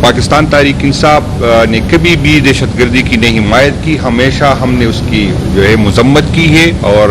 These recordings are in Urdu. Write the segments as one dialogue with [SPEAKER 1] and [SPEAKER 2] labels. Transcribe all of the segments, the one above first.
[SPEAKER 1] پاکستان تحریک انصاف نے کبھی بھی دہشت گردی کی نہیں حمایت کی، ہمیشہ ہم نے اس کی جو ہے مذمت کی ہے، اور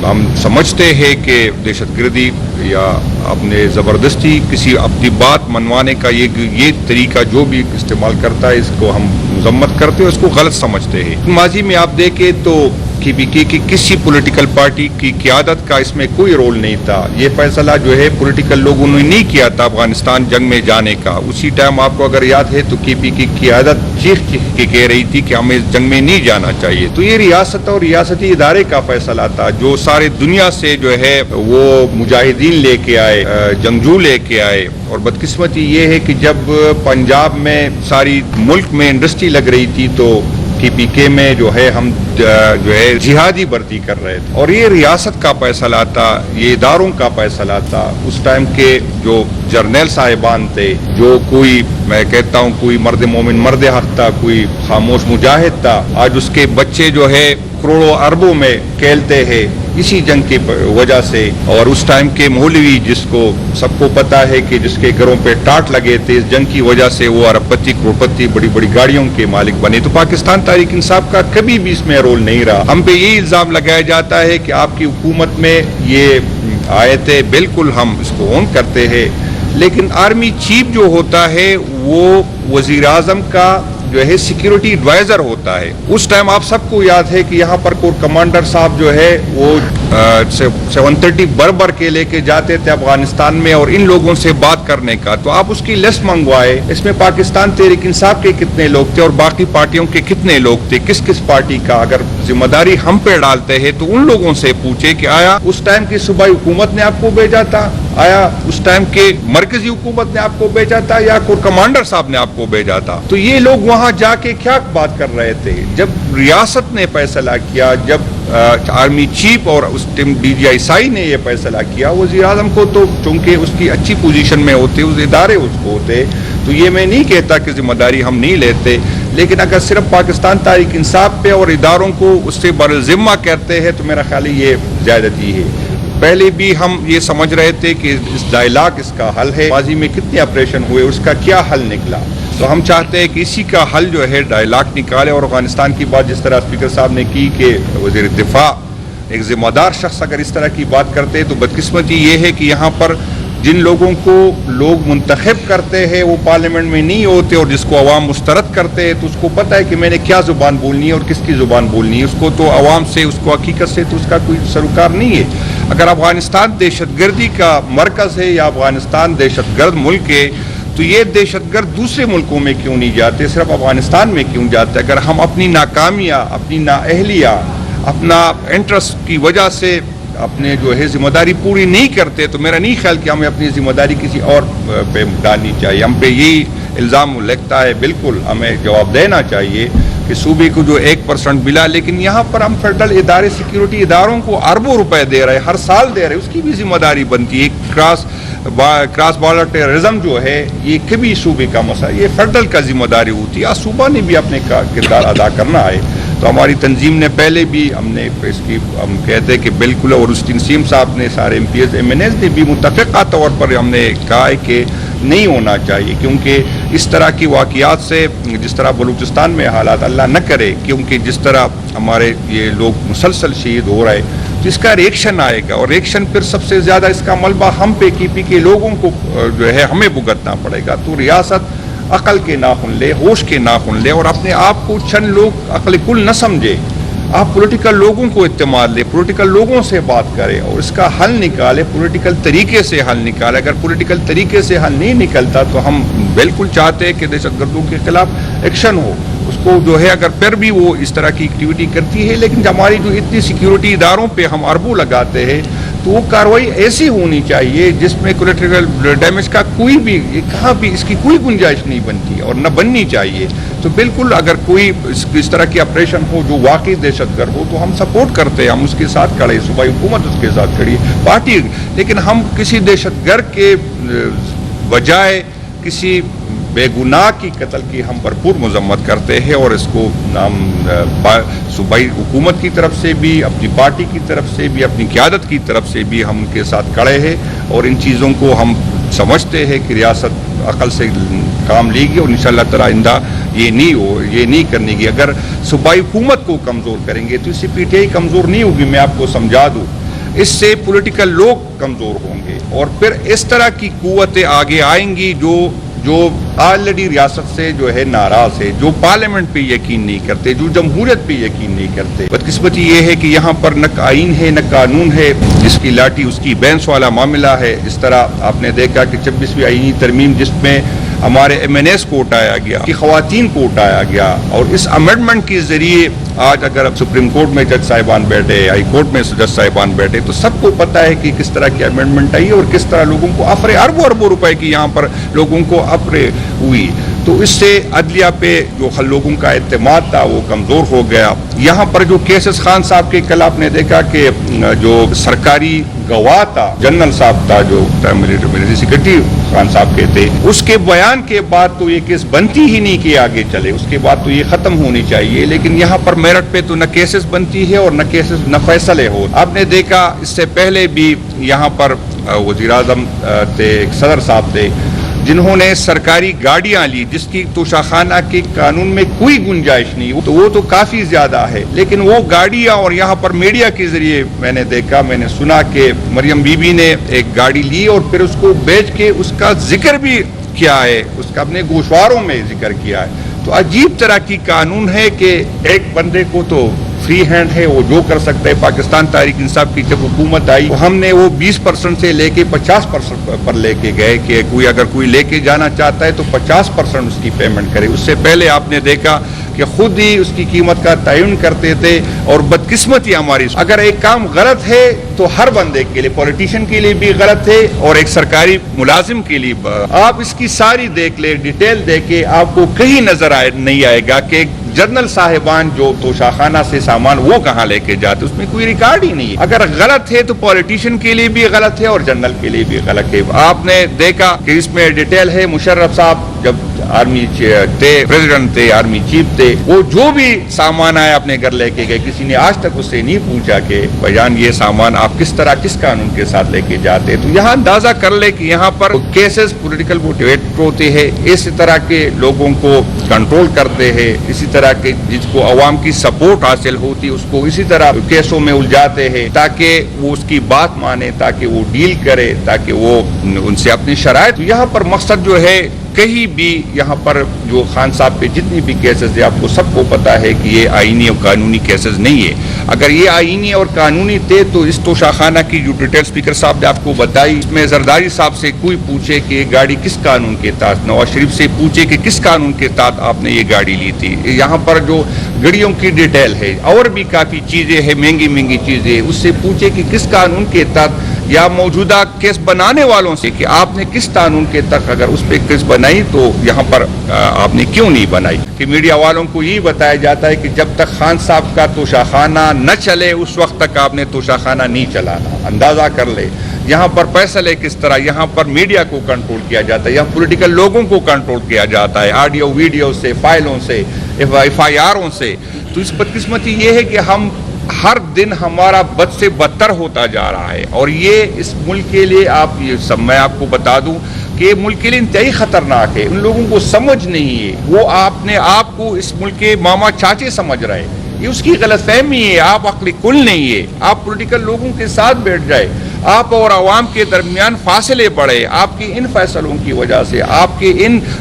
[SPEAKER 1] ہم سمجھتے ہیں کہ دہشت گردی یا اپنے زبردستی کسی اپنی بات منوانے کا یہ طریقہ جو بھی استعمال کرتا ہے، اس کو ہم مذمت کرتے ہیں، اس کو غلط سمجھتے ہیں۔ ماضی میں آپ دیکھیں تو PPK کی کسی پولیٹیکل پارٹی کی قیادت کا اس میں کوئی رول نہیں تھا۔ یہ فیصلہ جو ہے پولیٹیکل لوگوں نے نہیں کیا تھا افغانستان جنگ میں جانے کا۔ اسی ٹائم آپ کو اگر یاد ہے تو PPK کی قیادت چیخ کے کہہ رہی تھی کہ ہمیں جنگ میں نہیں جانا چاہیے۔ تو یہ ریاست اور ریاستی ادارے کا فیصلہ تھا، جو سارے دنیا سے جو ہے وہ مجاہدین لے کے آئے، جنگجو لے کے آئے، اور بدقسمتی یہ ہے کہ جب پنجاب میں ساری ملک میں انڈسٹری لگ رہی تھی تو PPK میں جو ہے ہم جو ہے جہادی بھرتی کر رہے تھے، اور یہ ریاست کا فیصلہ تھا، یہ اداروں کا فیصلہ تھا۔ اس ٹائم کے جو جرنیل صاحبان تھے، جو کوئی میں کہتا ہوں کوئی مرد مومن مرد حق تھا، کوئی خاموش مجاہد تھا، آج اس کے بچے جو ہے کروڑوں اربوں میں کھیلتے ہیں اسی جنگ کی وجہ سے۔ اور اس ٹائم کے مولوی، جس کو سب کو پتا ہے کہ جس کے گھروں پہ ٹاٹ لگے تھے، اس جنگ کی وجہ سے وہ ارب پتی کروڑ پتی بڑی بڑی گاڑیوں کے مالک بنے۔ تو پاکستان تحریک انصاف کا کبھی بھی اس میں رول نہیں رہا۔ ہم پہ یہ الزام لگایا جاتا ہے کہ آپ کی حکومت میں یہ آئے تھے، بالکل ہم اس کو اون کرتے ہیں، لیکن آرمی چیف جو ہوتا ہے وہ وزیر اعظم کا جو ہے سیکیورٹی ایڈوائزر ہوتا ہے۔ اس ٹائم آپ سب کو یاد ہے کہ یہاں پر کور کمانڈر صاحب جو ہے وہ 730 بر کے لے کے جاتے تھے افغانستان میں، اور ان لوگوں سے بات کرنے کا، تو آپ اس کی لسٹ منگوائے۔ اس میں پاکستان تحریک انصاف کے کتنے لوگ تھے اور باقی پارٹیوں کے کتنے لوگ تھے، کس کس پارٹی کا۔ اگر ذمہ داری ہم پہ ڈالتے ہیں تو ان لوگوں سے پوچھے کہ آیا اس ٹائم کی صوبائی حکومت نے آپ کو بھیجا تھا، آیا اس ٹائم کے مرکزی حکومت نے آپ کو بھیجا تھا، یا کور کمانڈر صاحب نے آپ کو بھیجا تھا۔ تو یہ لوگ وہاں جا کے کیا بات کر رہے تھے؟ جب ریاست نے فیصلہ کیا، جب آرمی چیف اور اس ٹیم DGI نے یہ فیصلہ کیا، وزیر اعظم کو تو چونکہ اس کی اچھی پوزیشن میں ہوتے، اس ادارے اس کو ہوتے، تو یہ میں نہیں کہتا کہ ذمہ داری ہم نہیں لیتے، لیکن اگر صرف پاکستان تحریک انصاف پہ اور اداروں کو اس سے برذمہ کرتے ہیں تو میرا خیال ہے یہ زیادتی ہے۔ پہلے بھی ہم یہ سمجھ رہے تھے کہ اس ڈائلاگ اس کا حل ہے، ماضی میں کتنے آپریشن ہوئے، اس کا کیا حل نکلا، تو ہم چاہتے ہیں کہ اسی کا حل جو ہے ڈائلاگ نکالے، اور افغانستان کی بات جس طرح اسپیکر صاحب نے کی کہ وزیر دفاع ایک ذمہ دار شخص اگر اس طرح کی بات کرتے ہیں، تو بدقسمتی یہ ہے کہ یہاں پر جن لوگوں کو لوگ منتخب کرتے ہیں وہ پارلیمنٹ میں نہیں ہوتے، اور جس کو عوام مسترد کرتے ہیں تو اس کو پتہ ہے کہ میں نے کیا زبان بولنی ہے اور کس کی زبان بولنی ہے، اس کو تو عوام سے، اس کو حقیقت سے تو اس کا کوئی سروکار نہیں ہے۔ اگر افغانستان دہشت گردی کا مرکز ہے یا افغانستان دہشت گرد ملک ہے، تو یہ دہشت گرد دوسرے ملکوں میں کیوں نہیں جاتے، صرف افغانستان میں کیوں جاتے؟ اگر ہم اپنی ناکامیاں، اپنی نااہلیاں، اپنا انٹرسٹ کی وجہ سے اپنے جو ہے ذمہ داری پوری نہیں کرتے، تو میرا نہیں خیال کہ ہمیں اپنی ذمہ داری کسی اور پہ ڈالنی چاہیے۔ ہم پہ یہی الزام لگتا ہے، بالکل ہمیں جواب دینا چاہیے کہ صوبے کو جو 1% ملا، لیکن یہاں پر ہم فیڈرل ادارے سیکیورٹی اداروں کو اربوں روپے دے رہے ہیں، ہر سال دے رہے ہیں، اس کی بھی ذمہ داری بنتی ہے۔ کراس بارڈر ٹیررزم جو ہے یہ کبھی صوبے کا مسئلہ، یہ فیڈرل کا ذمہ داری ہوتی ہے، صوبہ نے بھی اپنے کردار ادا کرنا ہے۔ تو ہماری تنظیم نے پہلے بھی ہم نے اس کی ہم کہتے ہیں کہ بالکل، اور اس نسیم صاحب نے، سارے MPs MNAs نے بھی متفقہ طور پر ہم نے کہا ہے کہ نہیں ہونا چاہیے، کیونکہ اس طرح کی واقعات سے، جس طرح بلوچستان میں حالات اللہ نہ کرے، کیونکہ جس طرح ہمارے یہ لوگ مسلسل شہید ہو رہے، تو اس کا ریئیکشن آئے گا، اور ریئیکشن پھر سب سے زیادہ اس کا ملبہ ہم پہ PPK لوگوں کو جو ہے ہمیں بھگتنا پڑے گا۔ تو ریاست عقل کے ناخن لے، ہوش کے ناخن لے، اور اپنے آپ کو چند لوگ عقل کل نہ سمجھے، آپ پولیٹیکل لوگوں کو اعتماد لے، پولیٹیکل لوگوں سے بات کرے اور اس کا حل نکالے، پولیٹیکل طریقے سے حل نکالے۔ اگر پولیٹیکل طریقے سے حل نہیں نکلتا تو ہم بالکل چاہتے ہیں کہ دہشت گردوں کے خلاف ایکشن ہو، اس کو جو ہے اگر پھر بھی وہ اس طرح کی ایکٹیویٹی کرتی ہے، لیکن ہماری جو اتنی سیکیورٹی اداروں پہ ہم اربوں لگاتے ہیں، تو وہ کارروائی ایسی ہونی چاہیے جس میں کولیٹرل ڈیمیج کا کوئی بھی، کہاں بھی اس کی کوئی گنجائش نہیں بنتی اور نہ بننی چاہیے۔ تو بالکل اگر کوئی اس طرح کی آپریشن ہو جو واقعی دہشت گرد ہو تو ہم سپورٹ کرتے ہیں، ہم اس کے ساتھ کھڑے، صوبائی حکومت اس کے ساتھ کھڑی، پارٹی، لیکن ہم کسی دہشت گرد کے بجائے کسی بے گناہ کی قتل کی ہم بھرپور مذمت کرتے ہیں، اور اس کو ہم صوبائی حکومت کی طرف سے بھی، اپنی پارٹی کی طرف سے بھی، اپنی قیادت کی طرف سے بھی ہم ان کے ساتھ کھڑے ہیں، اور ان چیزوں کو ہم سمجھتے ہیں کہ ریاست عقل سے کام لے گی اور انشاءاللہ تعالی آئندہ یہ نہیں کرنے گی. اگر صوبائی حکومت کو کمزور کریں گے تو اس سے پی ٹی آئی کمزور نہیں ہوگی. میں آپ کو سمجھا دوں, اس سے پولیٹیکل لوگ کمزور ہوں گے اور پھر اس طرح کی قوتیں آگے آئیں گی جو آلریڈی ریاست سے جو ہے ناراض ہے, جو پارلیمنٹ پہ یقین نہیں کرتے, جو جمہوریت پہ یقین نہیں کرتے. بدقسمتی یہ ہے کہ یہاں پر نہ آئین ہے نہ قانون ہے, جس کی لاٹھی اس کی بینس والا معاملہ ہے. اس طرح آپ نے دیکھا کہ 26ویں آئینی ترمیم جس میں ہمارے ایم این ایس کو اٹھایا گیا, کہ خواتین کو اٹھایا گیا, اور اس امینڈمنٹ کے ذریعے آج اگر سپریم کورٹ میں جج صاحبان بیٹھے, ہائی کورٹ میں جج صاحبان بیٹھے, تو سب کو پتا ہے کہ کس طرح کی امینڈمنٹ آئی اور کس طرح لوگوں کو اربوں روپے کی یہاں پر لوگوں کو افرے ہوئی. تو اس سے عدلیہ پہ جو لوگوں کا اعتماد تھا وہ کمزور ہو گیا. یہاں پر جو کیسز خان صاحب کے کل آپ نے دیکھا کہ جو سرکاری گواہ تھا, جنرل صاحب تھا جو ملٹری سیکرٹری خان صاحب کے تھے, اس کے بیان کے بعد تو یہ کیس بنتی ہی نہیں کہ آگے چلے, اس کے بعد تو یہ ختم ہونی چاہیے. لیکن یہاں پر میرٹ پہ تو نہ کیسز بنتی ہے اور نہ فیصلے ہو. آپ نے دیکھا اس سے پہلے بھی یہاں پر وزیر اعظم تھے, ایک صدر صاحب تھے, جنہوں نے سرکاری گاڑیاں لی جس کی توشاخانہ کے قانون میں کوئی گنجائش نہیں, تو وہ تو کافی زیادہ ہے. لیکن وہ گاڑیاں, اور یہاں پر میڈیا کے ذریعے میں نے سنا کہ مریم بی بی نے ایک گاڑی لی اور پھر اس کو بیچ کے اس کا ذکر بھی کیا ہے, اس کا اپنے گوشواروں میں ذکر کیا ہے. تو عجیب طرح کی قانون ہے کہ ایک بندے کو تو فری ہینڈ ہے, وہ جو کر سکتا ہے. پاکستان تحریک انصاف کی جب حکومت آئی تو ہم نے وہ 20% سے لے کے 50% پر لے کے گئے کہ اگر کوئی لے کے جانا چاہتا ہے تو 50% اس کی پیمنٹ کرے. اس سے پہلے آپ نے دیکھا کہ خود ہی اس کی قیمت کا تعین کرتے تھے. اور بدقسمتی ہماری, اگر ایک کام غلط ہے تو ہر بندے کے لیے, پولیٹیشین کے لیے بھی غلط ہے اور ایک سرکاری ملازم کے لیے. آپ اس کی ساری دیکھ لیں, ڈیٹیل دیکھیں, آپ کو کہیں نظر نہیں آئے گا کہ جنرل صاحبان جو توشاخانہ سے سامان وہ کہاں لے کے جاتے, اس میں کوئی ریکارڈ ہی نہیں ہے. اگر غلط ہے تو پولیٹیشین کے لیے بھی غلط ہے اور جنرل کے لیے بھی غلط ہے. آپ نے دیکھا کہ اس میں ڈیٹیل ہے, مشرف صاحب جب آرمی تھے, پریزیڈنٹ تھے, آرمی چیف تھے, وہ جو بھی سامان آیا اپنے گھر لے کے گئے. کسی نے آج تک اس سے نہیں پوچھا کہ بھائیان یہ سامان آپ کس قانون کے ساتھ لے کے جاتے. تو یہاں اندازہ کر لے کہ یہاں پر کیسز پولیٹیکل موٹیویٹ ہوتے ہیں, اسی طرح کے لوگوں کو کنٹرول کرتے ہیں, اسی طرح کے جس کو عوام کی سپورٹ حاصل ہوتی اس کو اسی طرح کیسوں میں الجھاتے ہیں تاکہ وہ اس کی بات مانے, تاکہ وہ ڈیل کرے, تاکہ وہ ان سے اپنی شرائط. یہاں پر مقصد جو ہے کہیں بھی یہاں پر جو خان صاحب پہ جتنی بھی کیسز ہے, آپ کو سب کو پتا ہے کہ یہ آئینی اور قانونی کیسز نہیں ہے. اگر یہ آئینی اور قانونی تھے تو اس توشاخانہ کی جو ڈیٹیل اسپیکر صاحب نے آپ کو بتائی, اس میں زرداری صاحب سے کوئی پوچھے کہ یہ گاڑی کس قانون کے تحت, نواز شریف سے پوچھے کہ کس قانون کے تحت آپ نے یہ گاڑی لی تھی. یہاں پر جو گڑیوں کی ڈیٹیل ہے اور بھی کافی چیزیں ہیں, مہنگی چیزیں, اس سے پوچھے کہ کس قانون کے تحت, یا موجودہ کیس بنانے والوں سے کہ آپ نے کس قانون کے تحت اگر اس پہ کیس بنائی تو یہاں پر آپ نے کیوں نہیں بنائی. کہ میڈیا والوں کو یہ بتایا جاتا ہے کہ جب تک خان صاحب کا توشاخانہ نہ چلے اس وقت تک آپ نے توشاخانہ نہیں چلانا. اندازہ کر لے یہاں پر فیصلے کس طرح, یہاں پر میڈیا کو کنٹرول کیا جاتا ہے, یہاں پولیٹیکل لوگوں کو کنٹرول کیا جاتا ہے, آڈیو ویڈیو سے, فائلوں سے, ایف آئی آروں سے. تو اس بدقسمتی یہ ہے کہ ہم ہر دن ہمارا بد سے بدتر ہوتا جا رہا ہے. اور یہ اس ملک کے لیے میں آپ کو بتا دوں کہ یہ ملک کے لیے انتہائی خطرناک ہے. ان لوگوں کو سمجھ نہیں ہے, وہ آپ نے آپ کو اس ملک کے ماما چاچے سمجھ رہے ہیں. یہ اس کی غلط فہمی ہے. آپ عقلی کل نہیں ہے. آپ پولیٹیکل لوگوں کے ساتھ بیٹھ جائے, آپ اور عوام کے درمیان فاصلے بڑھے آپ کے ان فیصلوں کی وجہ سے, آپ کے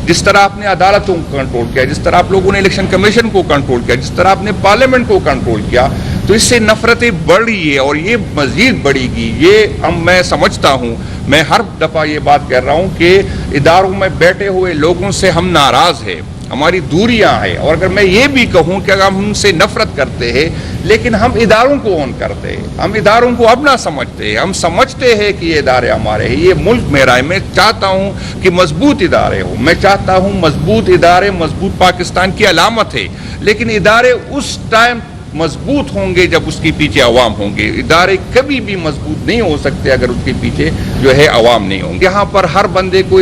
[SPEAKER 1] جس طرح آپ نے عدالتوں کو کنٹرول کیا, جس طرح آپ لوگوں نے الیکشن کمیشن کو کنٹرول کیا, جس طرح آپ نے پارلیمنٹ کو کنٹرول کیا, تو اس سے نفرتیں بڑھ رہی ہے اور یہ مزید بڑھے گی. یہ میں سمجھتا ہوں, میں ہر دفعہ یہ بات کہہ رہا ہوں کہ اداروں میں بیٹھے ہوئے لوگوں سے ہم ناراض ہیں, ہماری دوریاں ہیں. اور اگر میں یہ بھی کہوں کہ اگر ہم ان سے نفرت کرتے ہیں لیکن ہم اداروں کو اون کرتے ہیں, ہم اداروں کو اپنا سمجھتے ہیں, ہم سمجھتے ہیں کہ یہ ادارے ہمارے ہیں, یہ ملک میرا ہے. میں چاہتا ہوں کہ مضبوط ادارے ہوں, میں چاہتا ہوں مضبوط ادارے مضبوط پاکستان کی علامت ہے. لیکن ادارے اس ٹائم مضبوط ہوں گے جب اس کے پیچھے عوام ہوں گے. ادارے کبھی بھی مضبوط نہیں ہو سکتے اگر اس کے پیچھے جو ہے عوام نہیں ہوں گے. یہاں پر ہر بندے کو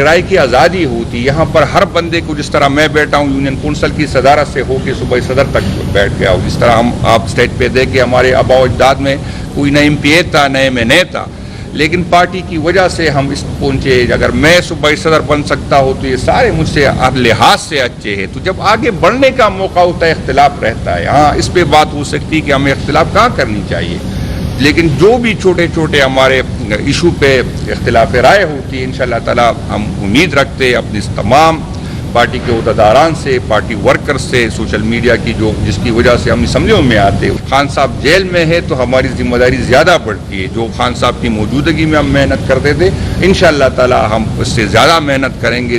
[SPEAKER 1] رائے کی آزادی ہوتی. یہاں پر ہر بندے کو, جس طرح میں بیٹھا ہوں یونین کونسل کی صدارت سے ہو کے صوبائی صدر تک بیٹھ گیا ہوں, جس طرح آپ اسٹیج پہ دیکھیں ہمارے آباء و اجداد میں کوئی نہ ایم پی اے تھا نہ ایم این اے تھا, لیکن پارٹی کی وجہ سے ہم اس پہنچے. اگر میں صوبائی صدر بن سکتا ہوں تو یہ سارے مجھ سے ہر لحاظ سے اچھے ہیں. تو جب آگے بڑھنے کا موقع ہوتا ہے اختلاف رہتا ہے. ہاں اس پہ بات ہو سکتی ہے کہ ہمیں اختلاف کہاں کرنی چاہیے, لیکن جو بھی چھوٹے چھوٹے ہمارے ایشو پہ اختلاف رائے ہوتی ہے انشاءاللہ تعالی ہم امید رکھتے ہیں اپنی تمام پارٹی کے عہدیداران سے, پارٹی ورکر سے, سوشل میڈیا کی جس کی وجہ سے ہم سمجھوں میں آتے. خان صاحب جیل میں ہے تو ہماری ذمہ داری زیادہ بڑھتی ہے. جو خان صاحب کی موجودگی میں ہم محنت کرتے تھے انشاءاللہ تعالی ہم اس سے زیادہ محنت کریں گے.